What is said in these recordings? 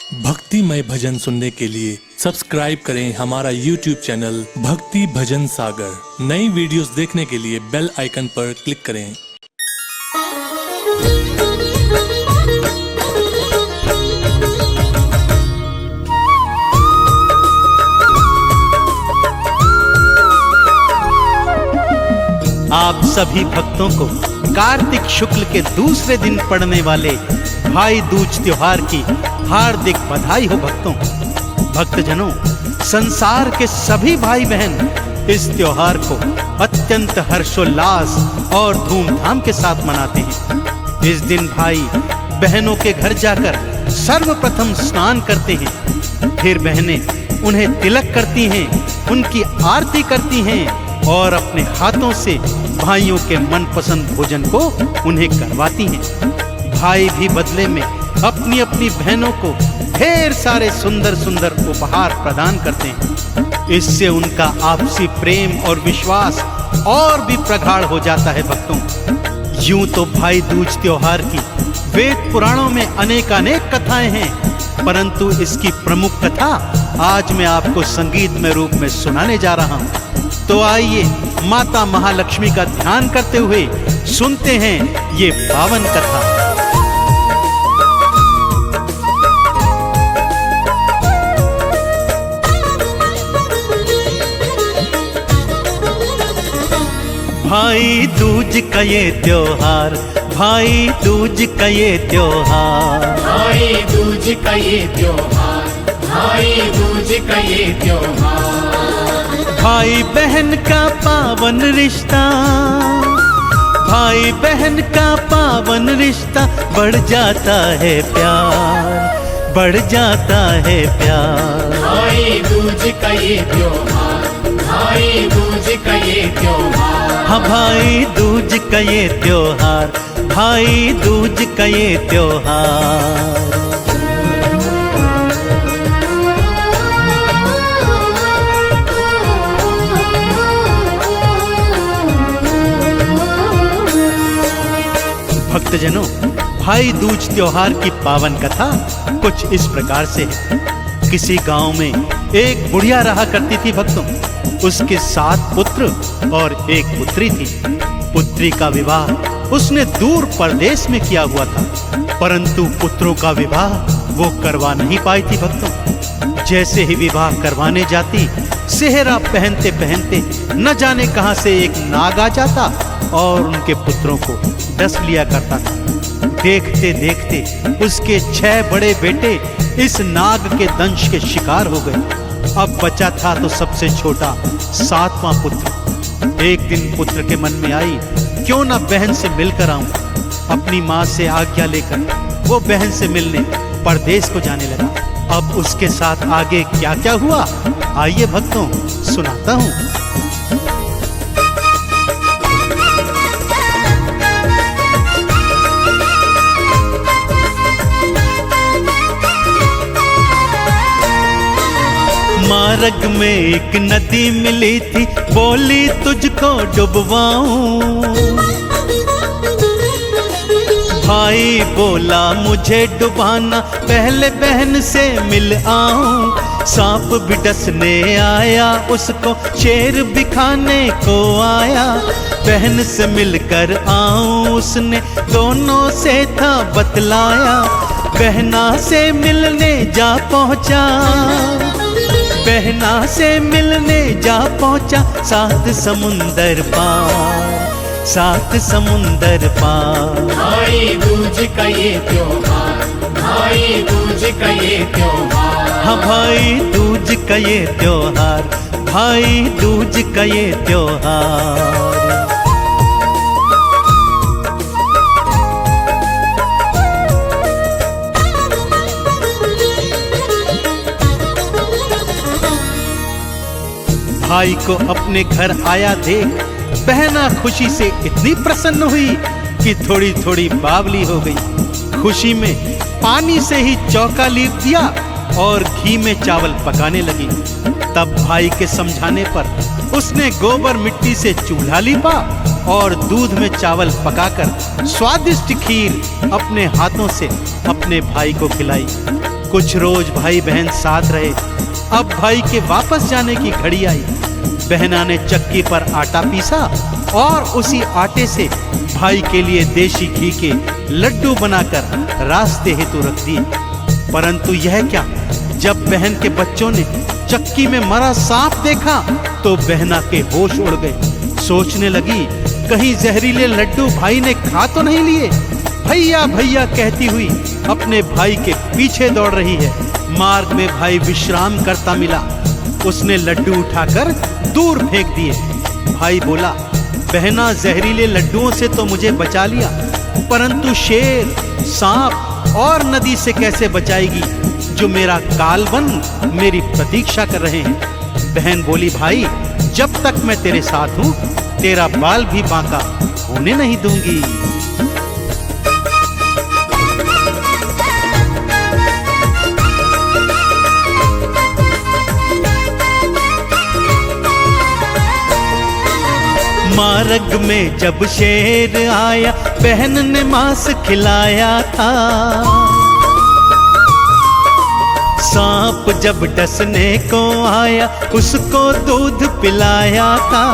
भक्तिमय भजन सुनने के लिए सब्सक्राइब करें हमारा YouTube चैनल भक्ति भजन सागर। नई वीडियोस देखने के लिए बेल आइकन पर क्लिक करें। आप सभी भक्तों को कार्तिक शुक्ल के दूसरे दिन पड़ने वाले भाई दूज त्योहार की हार्दिक बधाई हो। भक्तजनों, संसार के सभी भाई बहन इस त्योहार को अत्यंत हर्षोल्लास और धूमधाम के साथ मनाते हैं। इस दिन भाई बहनों के घर जाकर सर्वप्रथम स्नान करते हैं, फिर बहनें उन्हें तिलक करती हैं, उनकी आरती करती हैं और अपने हाथों से भाइयों के मनपसंद भोजन को उन्हें करवाती हैं। भाई भी बदले में अपनी अपनी बहनों को ढेर सारे सुंदर सुंदर उपहार प्रदान करते हैं। इससे उनका आपसी प्रेम और विश्वास और भी प्रगाढ़ हो जाता है। भक्तों, यूं तो भाई दूज त्योहार की वेद पुराणों में अनेकानेक कथाएं हैं, परंतु इसकी प्रमुख कथा आज मैं आपको संगीतमय रूप में सुनाने जा रहा हूं। तो आइए माता महालक्ष्मी का ध्यान करते हुए सुनते हैं ये पावन कथा। भाई दूज का ये त्योहार, भाई दूज का ये त्योहार, भाई दूज का ये त्योहार, भाई दूज का ये त्योहार। भाई बहन का पावन रिश्ता, भाई बहन का पावन रिश्ता, बढ़ जाता है प्यार, बढ़ जाता है प्यार। भाई दूज का ये त्योहार, भाई दूज का ये त्योहार। हाँ, भाई दूज का ये त्योहार, भाई दूज का ये त्योहार। भक्तजनों, भाई दूज त्योहार की पावन कथा कुछ इस प्रकार से है। किसी गांव में एक बुढ़िया रहा करती थी। भक्तों, उसके 7 पुत्र और एक पुत्री थी। पुत्री का विवाह उसने दूर परदेश में किया हुआ था, परंतु पुत्रों का विवाह वो करवा नहीं पाई थी। भक्तों, जैसे ही विवाह करवाने जाती, सेहरा पहनते पहनते न जाने कहां से एक नाग आ जाता और उनके पुत्रों को डस लिया करता था। देखते देखते उसके 6 बड़े बेटे इस नाग के दंश के शिकार हो गए। अब बचा था तो सबसे छोटा 7वां पुत्र। एक दिन पुत्र के मन में आई, क्यों ना बहन से मिलकर आऊं। अपनी माँ से आज्ञा लेकर वो बहन से मिलने परदेश को जाने लगा। अब उसके साथ आगे क्या क्या हुआ, आइए भक्तों सुनाता हूं। मार्ग में एक नदी मिली थी, बोली तुझको डुबवाऊं। भाई बोला मुझे डुबाना, पहले बहन से मिल आऊं। सांप भी डसने आया, उसको शेर भी खाने को आया। बहन से मिलकर आऊं, उसने दोनों से था बतलाया। बहना से मिलने जा पहुंचा, बहना से मिलने जा पहुंचा, 7 समुंदर पार, 7 समुंदर पार। भाई दूज का ये त्योहार, भाई दूज का ये त्योहार। हाँ, भाई दूज का ये त्योहार, भाई दूज का ये त्योहार। भाई को अपने घर आया देख, बहना खुशी से इतनी प्रसन्न हुई कि थोड़ी थोड़ी बावली हो गई। खुशी में पानी से ही चौका लीप दिया और घी में चावल पकाने लगी। तब भाई के समझाने पर उसने गोबर मिट्टी से चूल्हा लीपा और दूध में चावल पकाकर स्वादिष्ट खीर अपने हाथों से अपने भाई को खिलाई। कुछ रोज भाई बहन साथ रहे। अब भाई के वापस जाने की घड़ी आई। बहना ने चक्की पर आटा पीसा और उसी आटे से भाई के लिए देशी घी के लड्डू बनाकर रास्ते हेतु रख दिए। परंतु यह क्या, जब बहन के बच्चों ने चक्की में मरा सांप देखा तो बहना के होश उड़ गए। सोचने लगी कहीं जहरीले लड्डू भाई ने खा तो नहीं लिए। भैया भैया कहती हुई अपने भाई के पीछे दौड़ रही है। मार्ग में भाई विश्राम करता मिला। उसने लड्डू उठाकर दूर फेंक दिए। भाई बोला, बहना जहरीले लड्डुओं से तो मुझे बचा लिया, परंतु शेर, सांप और नदी से कैसे बचाएगी, जो मेरा काल बन मेरी प्रतीक्षा कर रहे हैं। बहन बोली, भाई जब तक मैं तेरे साथ हूं तेरा बाल भी बांका होने नहीं दूंगी। मार्ग में जब शेर आया बहन ने मांस खिलाया था। सांप जब डसने को आया उसको दूध पिलाया था।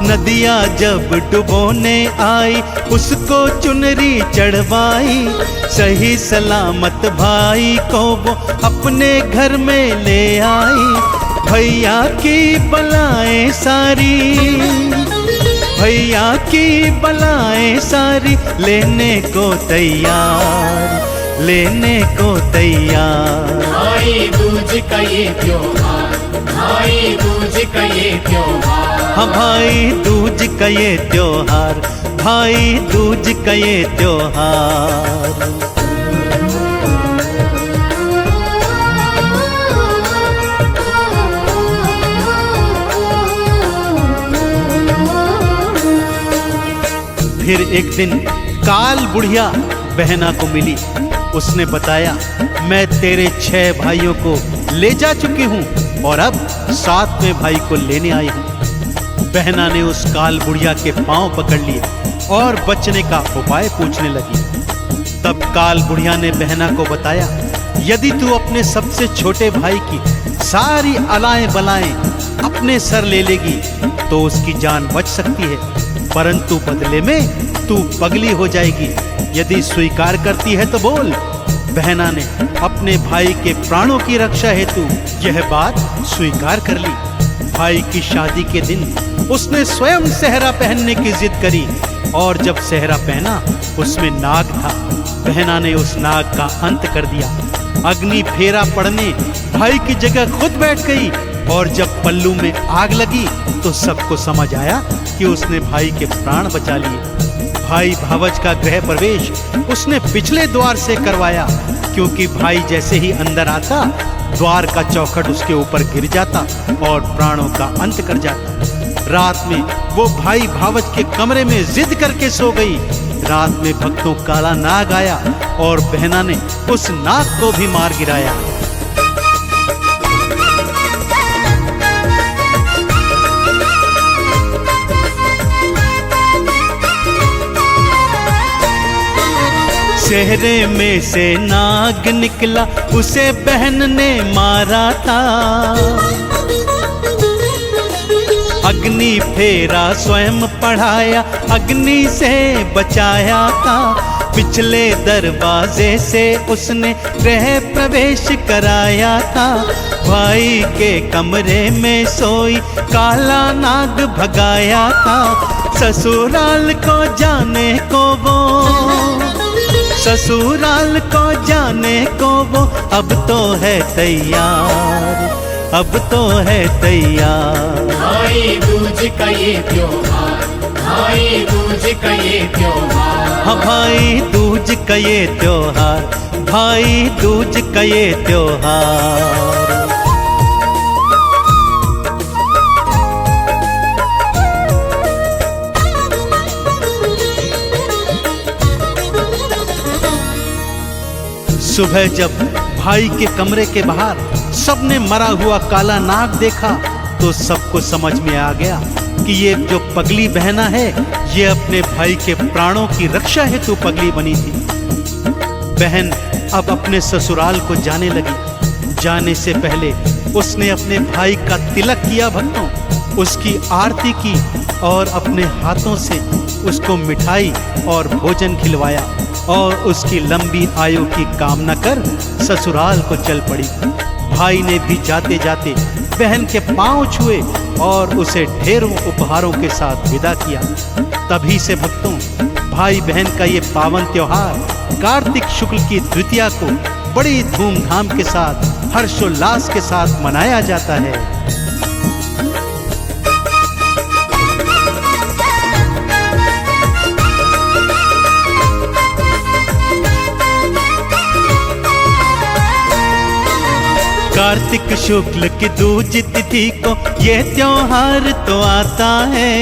नदिया जब डुबोने आई उसको चुनरी चढ़वाई। सही सलामत भाई को वो अपने घर में ले आई। भैया की बलाएं सारी, भैया की बलाएं सारी लेने को तैयार, लेने को तैयार। भाई दूज का ये त्योहार, भाई दूज का ये त्योहार। हाँ भाई दूज का ये त्योहार, भाई दूज का ये त्योहार। फिर एक दिन काल बुढ़िया बहना को मिली। उसने बताया, मैं तेरे 6 भाइयों को ले जा चुकी हूँ और अब 7वें भाई को लेने आई हूँ। बहना ने उस काल बुढ़िया के पांव पकड़ लिए और बचने का उपाय पूछने लगी। तब काल बुढ़िया ने बहना को बताया, यदि तू अपने सबसे छोटे भाई की सारी अलाएं बलाएं अपने सर ले लेगी तो उसकी जान बच सकती है, परंतु बदले में तू पगली हो जाएगी। यदि स्वीकार करती है तो बोल। बहना ने अपने भाई के प्राणों की रक्षा हेतु यह बात स्वीकार कर ली। भाई की शादी के दिन उसने स्वयं सेहरा पहनने की जिद करी और जब सेहरा पहना उसमें नाग था। बहना ने उस नाग का अंत कर दिया। अग्नि फेरा पड़ने भाई की जगह खुद बैठ गई और जब पल्लू में आग लगी तो सबको समझ आया कि उसने भाई के प्राण बचा लिए। भाई भावज का गृह प्रवेश उसने पिछले द्वार से करवाया, क्योंकि भाई जैसे ही अंदर आता द्वार का चौखट उसके ऊपर गिर जाता और प्राणों का अंत कर जाता। रात में वो भाई भावज के कमरे में जिद करके सो गई। रात में भक्तों काला नाग आया और बहना ने उस नाग को भी मार गिराया। सेहरे में से नाग निकला उसे बहन ने मारा था। अग्नि फेरा स्वयं पढ़ाया, अग्नि से बचाया था। पिछले दरवाजे से उसने गृह प्रवेश कराया था। भाई के कमरे में सोई काला नाग भगाया था। ससुराल को जाने को वो, ससुराल को जाने को वो अब तो है तैयार, अब तो है तैयार। भाई दूज का ये त्योहार, भाई दूज का ये त्योहार। हाँ भाई दूज का ये त्योहार, भाई दूज का ये त्योहार। सुबह जब भाई के कमरे के बाहर सबने मरा हुआ काला नाग देखा तो सबको समझ में आ गया कि ये जो पगली बहना है ये अपने भाई के प्राणों की रक्षा हेतु पगली बनी थी। बहन अब अपने ससुराल को जाने लगी। जाने से पहले उसने अपने भाई का तिलक किया भक्तों, उसकी आरती की और अपने हाथों से उसको मिठाई और भोजन खिलवाया और उसकी लंबी आयु की कामना कर ससुराल को चल पड़ी। भाई ने भी जाते जाते बहन के पांव छुए और उसे ढेरों उपहारों के साथ विदा किया। तभी से भक्तों भाई बहन का ये पावन त्योहार कार्तिक शुक्ल की द्वितीया को बड़ी धूमधाम के साथ हर्षोल्लास के साथ मनाया जाता है। कार्तिक शुक्ल की दूज तिथि को ये त्योहार तो आता है।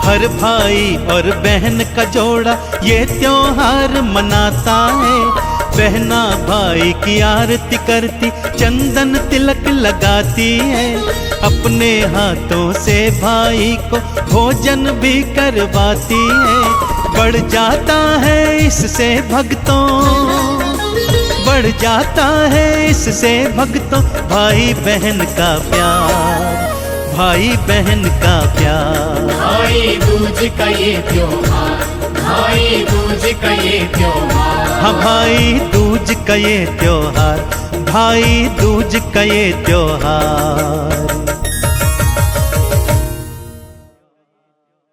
हर भाई और बहन का जोड़ा ये त्योहार मनाता है। बहना भाई की आरती करती, चंदन तिलक लगाती है। अपने हाथों से भाई को भोजन भी करवाती है। बढ़ जाता है इससे भक्तों, बढ़ जाता है इससे भक्तों भाई बहन का प्यार, भाई बहन का प्यार। भाई दूज का ये त्योहार, भाई दूज का ये त्योहार। हाँ भाई दूज का ये त्योहार, भाई दूज का ये त्योहार।